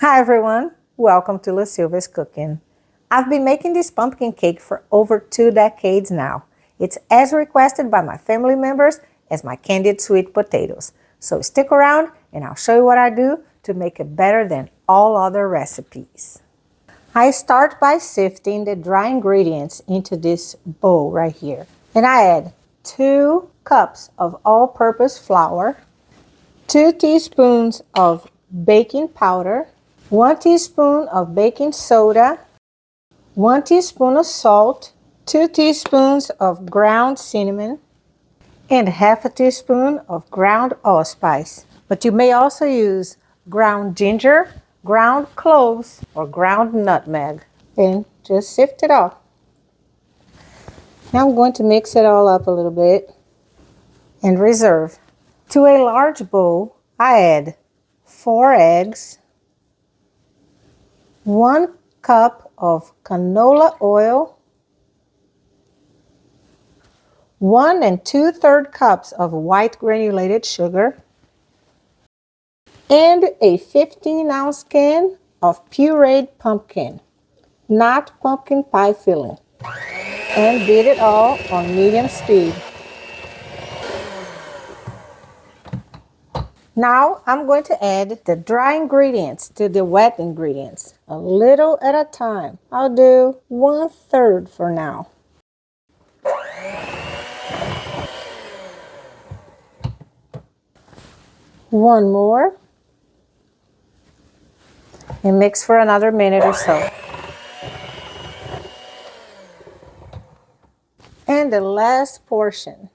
Hi everyone, welcome to Silva's Cooking. I've been making this pumpkin cake for over 2 decades now. It's as requested by my family members as my candied sweet potatoes. So stick around and I'll show you what I do to make it better than all other recipes. I start by sifting the dry ingredients into this bowl right here. And I add 2 cups of all-purpose flour, 2 teaspoons of baking powder, 1 teaspoon of baking soda, 1 teaspoon of salt, 2 teaspoons of ground cinnamon, and half a teaspoon of ground allspice. But you may also use ground ginger, ground cloves, or ground nutmeg. And just sift it all. Now I'm going to mix it all up a little bit and reserve. To a large bowl, I add 4 eggs, 1 cup of canola oil, 1 2/3 cups of white granulated sugar, and a 15-ounce can of pureed pumpkin, not pumpkin pie filling, and beat it all on medium speed. Now I'm going to add the dry ingredients to the wet ingredients, a little at a time. I'll do 1/3 for now. One more. And mix for another minute or so. And the last portion.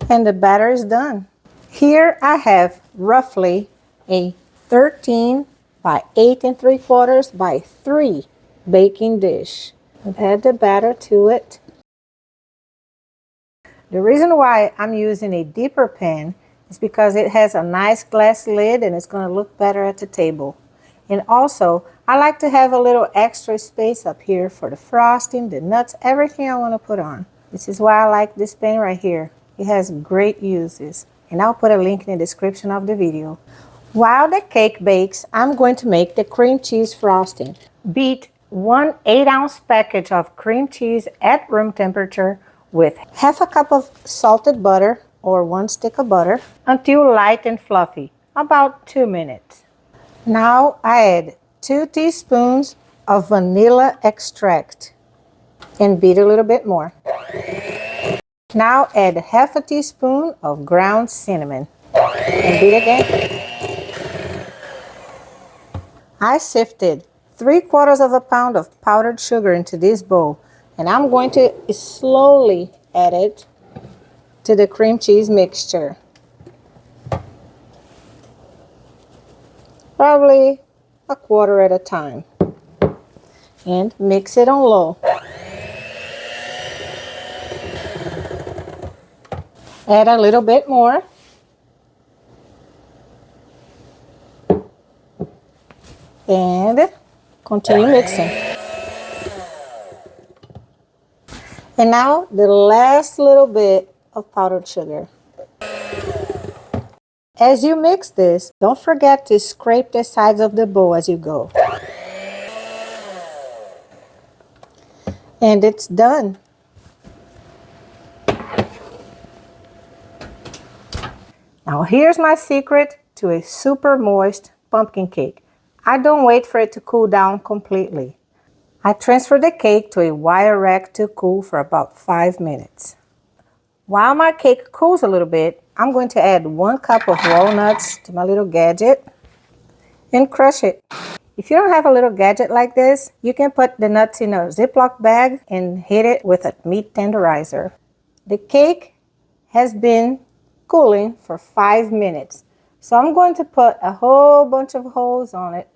And the batter is done. Here I have roughly a 13 by 8 3/4 by 3 baking dish. Add the batter to it. The reason why I'm using a deeper pan is because it has a nice glass lid and it's going to look better at the table. And also, I like to have a little extra space up here for the frosting, the nuts, everything I want to put on. This is why I like this pan right here. It has great uses, and I'll put a link in the description of the video. While the cake bakes, I'm going to make the cream cheese frosting. Beat 1 8-ounce package of cream cheese at room temperature with half a cup of salted butter or 1 stick of butter until light and fluffy, about 2 minutes. Now I add 2 teaspoons of vanilla extract and beat a little bit more. Now add half a teaspoon of ground cinnamon and beat again. I sifted 3/4 of a pound of powdered sugar into this bowl, and I'm going to slowly add it to the cream cheese mixture. Probably 1/4 at a time. And mix it on low. Add a little bit more. And continue mixing. And now the last little bit of powdered sugar. As you mix this, don't forget to scrape the sides of the bowl as you go. And it's done. Now here's my secret to a super moist pumpkin cake. I don't wait for it to cool down completely. I transfer the cake to a wire rack to cool for about 5 minutes. While my cake cools a little bit, I'm going to add 1 cup of walnuts to my little gadget and crush it. If you don't have a little gadget like this, you can put the nuts in a Ziploc bag and hit it with a meat tenderizer. The cake has been cooling for 5 minutes. So I'm going to put a whole bunch of holes on it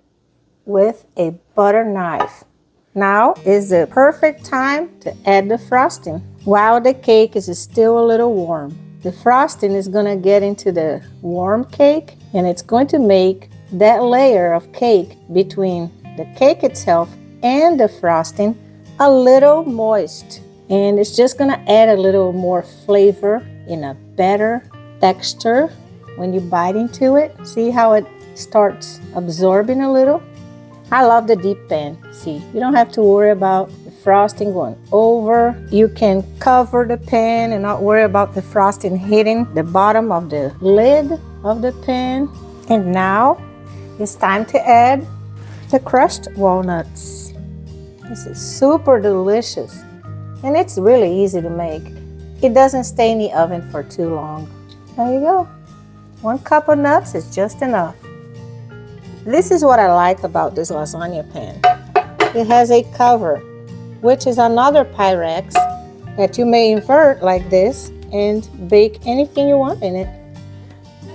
with a butter knife. Now is the perfect time to add the frosting. While the cake is still a little warm, the frosting is going to get into the warm cake, and it's going to make that layer of cake between the cake itself and the frosting a little moist. And it's just going to add a little more flavor in a better texture when you bite into it. See how it starts absorbing a little? I love the deep pan. See, you don't have to worry about the frosting going over. You can cover the pan and not worry about the frosting hitting the bottom of the lid of the pan. And now it's time to add the crushed walnuts. This is super delicious and it's really easy to make. It doesn't stay in the oven for too long. There you go. 1 cup of nuts is just enough. This is what I like about this lasagna pan. It has a cover, which is another Pyrex that you may invert like this and bake anything you want in it.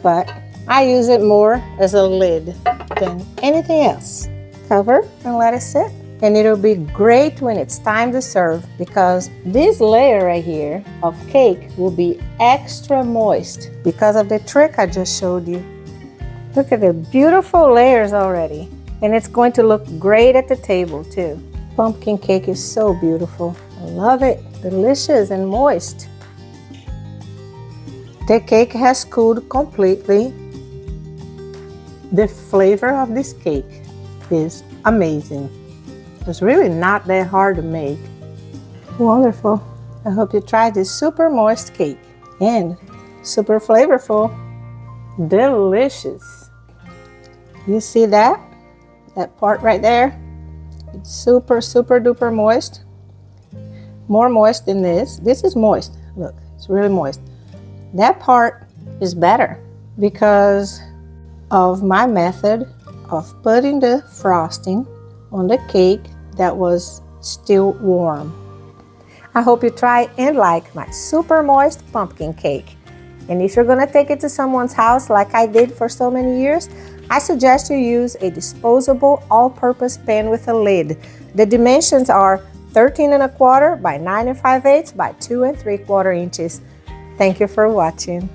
But I use it more as a lid than anything else. Cover and let it sit. And it'll be great when it's time to serve because this layer right here of cake will be extra moist because of the trick I just showed you. Look at the beautiful layers already. And it's going to look great at the table too. Pumpkin cake is so beautiful. I love it. Delicious and moist. The cake has cooled completely. The flavor of this cake is amazing. It's really not that hard to make. Wonderful. I hope you try this super moist cake and super flavorful. Delicious. You see that? That part right there? It's super, super duper moist. More moist than this. This is moist. Look, it's really moist. That part is better because of my method of putting the frosting on the cake that was still warm. I hope you try and like my super moist pumpkin cake. And if you're gonna take it to someone's house like I did for so many years, I suggest you use a disposable all-purpose pan with a lid. The dimensions are 13 1/4 by 9 5/8 by 2 3/4 inches. Thank you for watching.